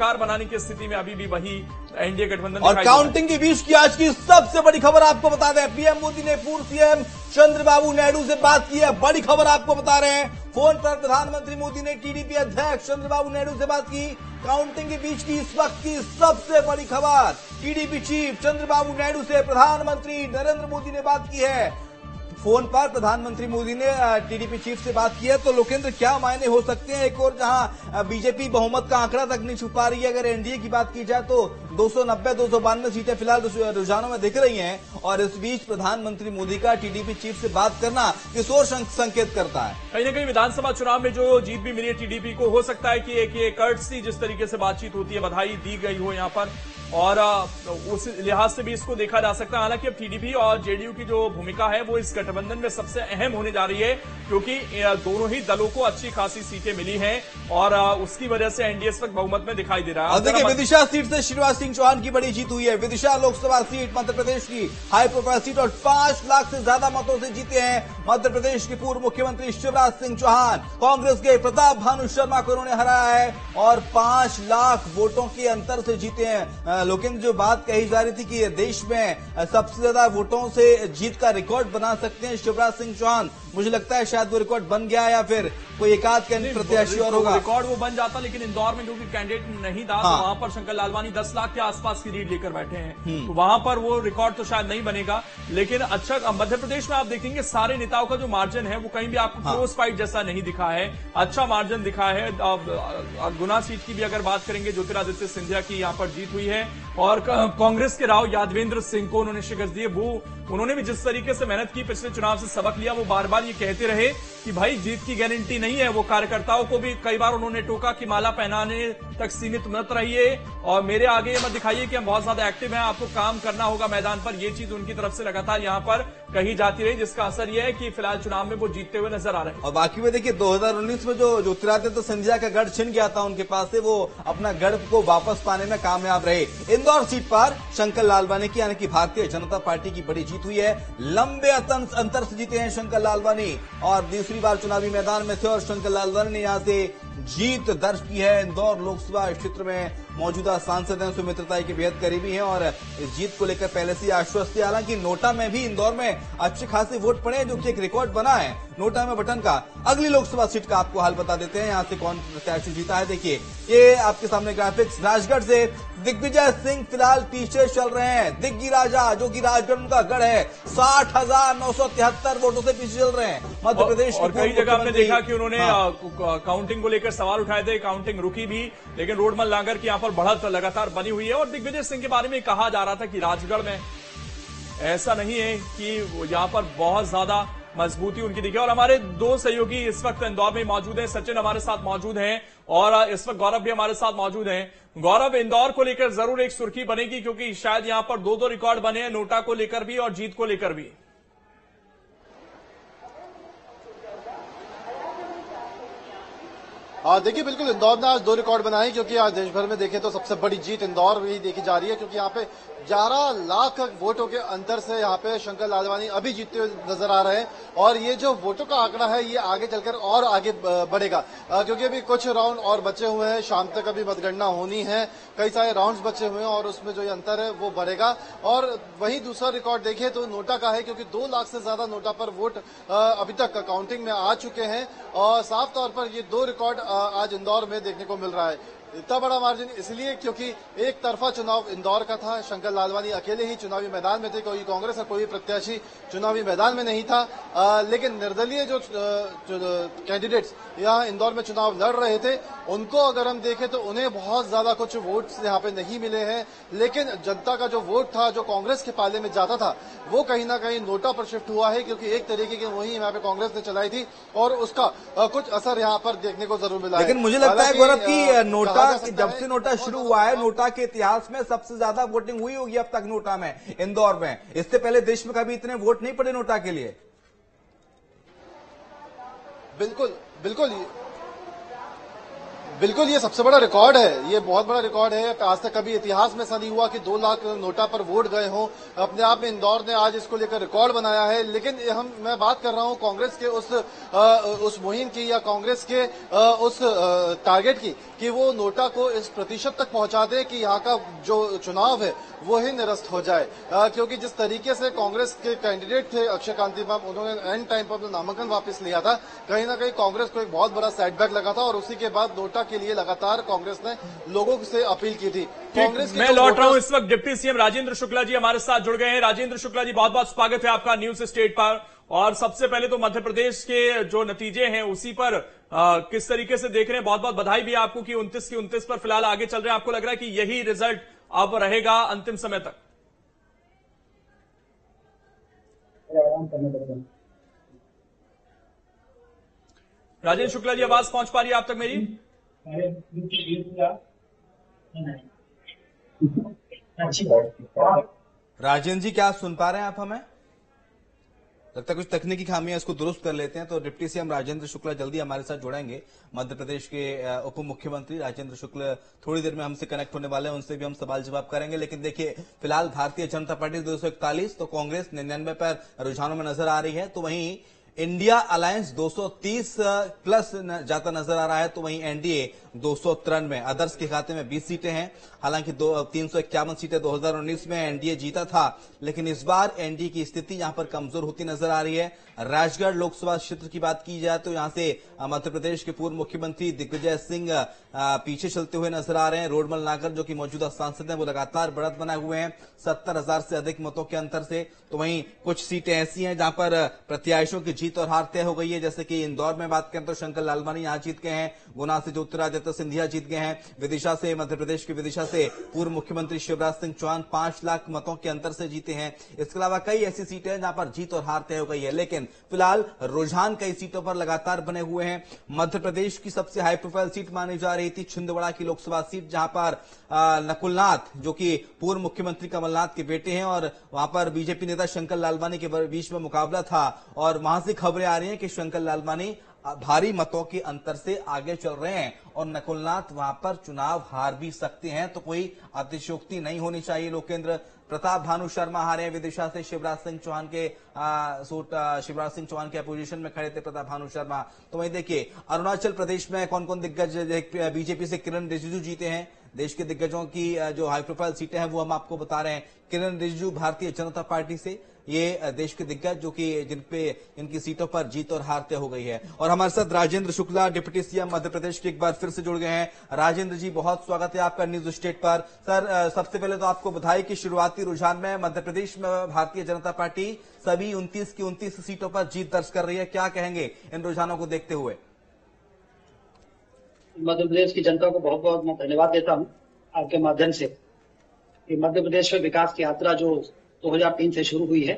सरकार बनाने की स्थिति में अभी भी वही एनडीए गठबंधन और काउंटिंग के बीच की आज की सबसे बड़ी खबर आपको बता दें, पीएम मोदी ने पूर्व सीएम चंद्रबाबू नायडू से बात की है। बड़ी खबर आपको बता रहे हैं, फोन पर प्रधानमंत्री मोदी ने टीडीपी अध्यक्ष चंद्रबाबू नायडू से बात की। काउंटिंग के बीच की इस वक्त की सबसे बड़ी खबर, टीडीपी चीफ चंद्रबाबू नायडू से प्रधानमंत्री नरेंद्र मोदी ने बात की है। फोन पर प्रधानमंत्री मोदी ने टीडीपी चीफ से बात की है। तो लोकेंद्र, क्या मायने हो सकते हैं? एक और जहां बीजेपी बहुमत का आंकड़ा तक नहीं छुपा रही है, अगर एनडीए की बात की जाए तो 290-292 सीटें फिलहाल रुझानों में दिख रही हैं, और इस बीच प्रधानमंत्री मोदी का टीडीपी चीफ से बात करना किस ओर संकेत करता है? कहीं ना कहीं विधानसभा चुनाव में जो जीत भी मिली है टीडीपी को, हो सकता है कि एक कर्टसी जिस तरीके से बातचीत होती है, बधाई दी गई हो यहां पर, और उस लिहाज से भी इसको देखा जा सकता है। हालांकि अब टीडीपी और जेडीयू की जो भूमिका है वो इस गठबंधन में सबसे अहम होने जा रही है, क्योंकि दोनों ही दलों को अच्छी खासी सीटें मिली हैं, और उसकी वजह से एनडीए इस वक्त बहुमत में दिखाई दे रहा है। देखिए, विदिशा सीट से शिवराज सिंह चौहान की बड़ी जीत हुई है। विदिशा लोकसभा सीट मध्य प्रदेश की हाई प्रोफाइल सीट, और 5 लाख से ज्यादा मतों से जीते हैं मध्य प्रदेश के पूर्व मुख्यमंत्री शिवराज सिंह चौहान। कांग्रेस के प्रताप भानु शर्मा को उन्होंने हराया है और 5 लाख वोटों के अंतर से जीते हैं। लोकेंद्र, जो बात कही जा रही थी कि देश में सबसे ज्यादा वोटों से जीत का रिकॉर्ड बना सकते हैं शिवराज सिंह चौहान, मुझे लगता है शायद वो रिकॉर्ड बन गया, या फिर कोई एकाध प्रत्याशी और होगा। रिकॉर्ड वो बन जाता, लेकिन इंदौर में क्योंकि कैंडिडेट नहीं था, तो वहां पर शंकर लालवानी 10 लाख के आसपास की लीड लेकर बैठे हैं, तो वहां पर वो रिकॉर्ड तो शायद नहीं बनेगा। लेकिन अच्छा, मध्य प्रदेश में आप देखेंगे सारे नेताओं का जो मार्जिन है वो कहीं भी आपको क्लोज फाइट जैसा नहीं दिखा है, अच्छा मार्जिन दिखा है। गुना सीट की भी अगर बात करेंगे, ज्योतिरादित्य सिंधिया की यहां पर जीत हुई है, और कांग्रेस के राव यादवेंद्र सिंह को उन्होंने शिकस्त दी है। वो उन्होंने भी जिस तरीके से मेहनत की, पिछले चुनाव से सबक लिया, वो बार बार ये कहते रहे कि भाई जीत की गारंटी नहीं है। वो कार्यकर्ताओं को भी कई बार उन्होंने टोका कि माला पहनाने तक सीमित मत रहिए और मेरे आगे मत दिखाइए कि हम बहुत ज्यादा एक्टिव हैं, आपको काम करना होगा मैदान पर। ये चीज उनकी तरफ से लगातार यहां पर कही जाती रही, जिसका असर यह है कि फिलहाल चुनाव में वो जीतते हुए नजर आ रहे हैं। और बाकी में देखिए, 2019 में जो ज्योतिरादित्य सिंधिया का गढ़ छिन गया था उनके पास से, वो अपना गढ़ को वापस पाने में कामयाब रहे। इंदौर सीट पर शंकर लालवानी की, यानी कि भारतीय जनता पार्टी की बड़ी जीत हुई है। लंबे अंतर से जीते हैं शंकर लालवानी, और दूसरी बार चुनावी मैदान में थे, और शंकर लालवानी ने यहां से जीत दर्ज की है। इंदौर लोकसभा क्षेत्र में मौजूदा सांसद हैं, सुमित्रताई के बेहद करीबी हैं, और इस जीत को लेकर पहले से आश्वस्त थे। हालांकि नोटा में भी इंदौर में अच्छे खासे वोट पड़े हैं, जो कि एक रिकॉर्ड बना है नोटा में बटन का। अगली लोकसभा सीट का आपको हाल बता देते हैं, यहां से कौन प्रत्याशी जीता है। देखिए, ये आपके सामने ग्राफिक्स। राजगढ़ से दिग्विजय सिंह फिलहाल पीछे चल रहे हैं। दिग्गी राजा, जो कि राजगढ़ उनका गढ़ है, 60,973 वोटों से पीछे चल रहे हैं। मध्य प्रदेश और कई जगह आपने देखा कि उन्होंने काउंटिंग को लेकर सवाल उठाए थे, काउंटिंग रुकी भी, लेकिन रोडमल लांगर की यहां पर बढ़त लगातार बनी हुई है। और दिग्विजय सिंह के बारे में कहा जा रहा था कि राजगढ़ में ऐसा नहीं है कि यहां पर बहुत ज्यादा मजबूती उनकी दिखे। और हमारे 2 सहयोगी इस वक्त इंदौर में मौजूद हैं, सचिन हमारे साथ मौजूद हैं, और इस वक्त गौरव भी हमारे साथ मौजूद हैं। गौरव, इंदौर को लेकर जरूर एक सुर्खी बनेगी, क्योंकि शायद यहां पर 2 रिकॉर्ड बने हैं, नोटा को लेकर भी और जीत को लेकर भी। देखिए, बिल्कुल इंदौर ने आज 2 रिकॉर्ड बनाए, क्योंकि आज देश भर में देखें तो सबसे बड़ी जीत इंदौर में ही देखी जा रही है, क्योंकि यहाँ पे 11 लाख वोटों के अंतर से यहाँ पे शंकर लालवानी अभी जीतते हुए नजर आ रहे हैं। और ये जो वोटों का आंकड़ा है, ये आगे चलकर और आगे बढ़ेगा, क्योंकि अभी कुछ राउंड और बचे हुए हैं, शाम तक अभी मतगणना होनी है, कई सारे राउंड्स बचे हुए हैं, और उसमें जो ये अंतर है वो बढ़ेगा। और वहीं दूसरा रिकॉर्ड देखें तो नोटा का है, क्योंकि 2 लाख से ज्यादा नोटा पर वोट अभी तक काउंटिंग में आ चुके हैं, और साफ तौर पर ये 2 रिकॉर्ड आज इंदौर में देखने को मिल रहा है। इतना बड़ा मार्जिन इसलिए क्योंकि एक तरफा चुनाव इंदौर का था, शंकर लालवानी अकेले ही चुनावी मैदान में थे, कोई कांग्रेस और कोई प्रत्याशी चुनावी मैदान में नहीं था। लेकिन निर्दलीय जो कैंडिडेट्स यहाँ इंदौर में चुनाव लड़ रहे थे, उनको अगर हम देखें तो उन्हें बहुत ज्यादा कुछ वोट यहाँ पे नहीं मिले हैं। लेकिन जनता का जो वोट था, जो कांग्रेस के पाले में जाता था, वो कहीं ना कहीं नोटा पर शिफ्ट हुआ है, क्योंकि एक तरीके की वही यहाँ पे कांग्रेस ने चलाई थी, और उसका कुछ असर यहाँ पर देखने को जरूर मिला है। लेकिन मुझे लगता है गौरव की नोटा, जब से नोटा शुरू हुआ है, नोटा के इतिहास में सबसे ज्यादा वोटिंग हुई होगी अब तक नोटा में, इंदौर में। इससे पहले देश में कभी इतने वोट नहीं पड़े नोटा के लिए। बिल्कुल बिल्कुल बिल्कुल, ये सबसे बड़ा रिकॉर्ड है, ये बहुत बड़ा रिकॉर्ड है। आज तक कभी इतिहास में ऐसा नहीं हुआ कि 2 लाख नोटा पर वोट गए हों। अपने आप में इंदौर ने आज इसको लेकर रिकॉर्ड बनाया है। लेकिन मैं बात कर रहा हूं कांग्रेस के उस मुहिम की या कांग्रेस के उस टारगेट की कि वो नोटा को इस प्रतिशत तक पहुंचा दे कि यहाँ का जो चुनाव है वो ही निरस्त हो जाए। क्योंकि जिस तरीके से कांग्रेस के कैंडिडेट थे अक्षय कांतिमाम, उन्होंने एंड टाइम पर अपना नामांकन वापस लिया था, कहीं ना कहीं कांग्रेस को एक बहुत बड़ा सेटबैक लगा था और उसी के बाद नोटा के लिए लगातार कांग्रेस ने लोगों से अपील की थी। कांग्रेस मैं लौट रहा हूं, इस वक्त डिप्टी सीएम राजेंद्र शुक्ला जी हमारे साथ जुड़ गए हैं। राजेंद्र शुक्ला जी, बहुत बहुत स्वागत है आपका न्यूज स्टेट पर। और सबसे पहले तो मध्य प्रदेश के जो नतीजे हैं उसी पर किस तरीके से देख रहे हैं? बहुत बहुत बधाई भी आपको कि 29 की 29 पर फिलहाल आगे चल रहे हैं। आपको लग रहा है कि यही रिजल्ट अब रहेगा अंतिम समय तक? राजेंद्र शुक्ला जी, आवाज पहुंच पा रही है आप तक मेरी? राजेंद्र जी, क्या आप सुन पा रहे हैं आप हमें? लगता है कुछ तकनीकी खामियां, इसको दुरुस्त कर लेते हैं। तो डिप्टी सीएम राजेंद्र शुक्ला जल्दी हमारे साथ जुड़ेंगे। मध्य प्रदेश के उप मुख्यमंत्री राजेंद्र शुक्ला थोड़ी देर में हमसे कनेक्ट होने वाले हैं, उनसे भी हम सवाल जवाब करेंगे। लेकिन देखिए, फिलहाल भारतीय जनता पार्टी 241 तो कांग्रेस 99 पर रुझानों में नजर आ रही है। तो वहीं इंडिया अलायंस 230 प्लस जाता नजर आ रहा है। तो वहीं एनडीए 293, अदर्स के खाते में 20 सीटें हैं। हालांकि 351 सीटें 2019 में एनडीए जीता था, लेकिन इस बार एनडीए की स्थिति यहां पर कमजोर होती नजर आ रही है। राजगढ़ लोकसभा क्षेत्र की बात की जाए तो यहां से मध्य प्रदेश के पूर्व मुख्यमंत्री दिग्विजय सिंह पीछे चलते हुए नजर आ रहे हैं। रोडमल नागर जो कि मौजूदा सांसद हैं, वो लगातार बढ़त बनाए हुए हैं 70,000 से अधिक मतों के अंतर से। तो वहीं कुछ सीटें ऐसी हैं जहां पर प्रत्याशियों की जीत और हार तय हो गई है। जैसे कि इंदौर में बात करें तो शंकर लालवानी यहां जीत गए हैं, गुना से ज्योतिरादित्य सिंधिया जीत गए हैं, विदिशा से, मध्य प्रदेश की विदिशा से पूर्व मुख्यमंत्री शिवराज सिंह चौहान 5 लाख मतों के अंतर से जीते हैं। इसके अलावा कई ऐसी सीटें हैं जहां पर जीत और हार तय हो गई है। लेकिन फिलहाल रुझान कई सीटों पर लगातार बने हुए हैं। मध्य प्रदेश की सबसे हाई प्रोफाइल सीट मानी जा रही थी छिंदवाड़ा की लोकसभा सीट, जहां पर नकुलनाथ जो कि पूर्व मुख्यमंत्री कमलनाथ के बेटे हैं और वहां पर बीजेपी नेता शंकर लालवानी के बीच में मुकाबला था। और वहां से खबरें आ रही हैं कि शंकर लालवानी भारी मतों के अंतर से आगे चल रहे हैं और नकुलनाथ वहां पर चुनाव हार भी सकते हैं। तो कोई अतिशयोक्ति नहीं होनी चाहिए। लोकेंद्र प्रताप भानु शर्मा हारे हैं विदिशा से, शिवराज सिंह चौहान के अपोजिशन में खड़े थे प्रताप भानु शर्मा। तो वहीं देखिए, अरुणाचल प्रदेश में कौन कौन दिग्गज, बीजेपी से किरण रिजिजू जीते हैं। देश के दिग्गजों की जो हाई प्रोफाइल सीटें हैं वो हम आपको बता रहे हैं। किरण रिजिजू भारतीय जनता पार्टी से, ये देश के दिग्गज जो कि जिन पे इनकी सीटों पर जीत और हार तय हो गई है। और हमारे साथ राजेंद्र शुक्ला, डिप्टी सीएम मध्य प्रदेश के, एक बार फिर से जुड़ गए हैं। राजेंद्र जी, बहुत स्वागत है आपका न्यूज स्टेट पर। सर, सबसे पहले तो आपको बधाई कि शुरुआती रुझान में मध्य प्रदेश में भारतीय जनता पार्टी सभी 29 की 29 सीटों पर जीत दर्ज कर रही है। क्या कहेंगे इन रुझानों को देखते हुए? मध्य प्रदेश की जनता को बहुत बहुत मैं धन्यवाद देता हूं आपके माध्यम से कि मध्य प्रदेश में विकास की यात्रा जो 2003 से शुरू हुई है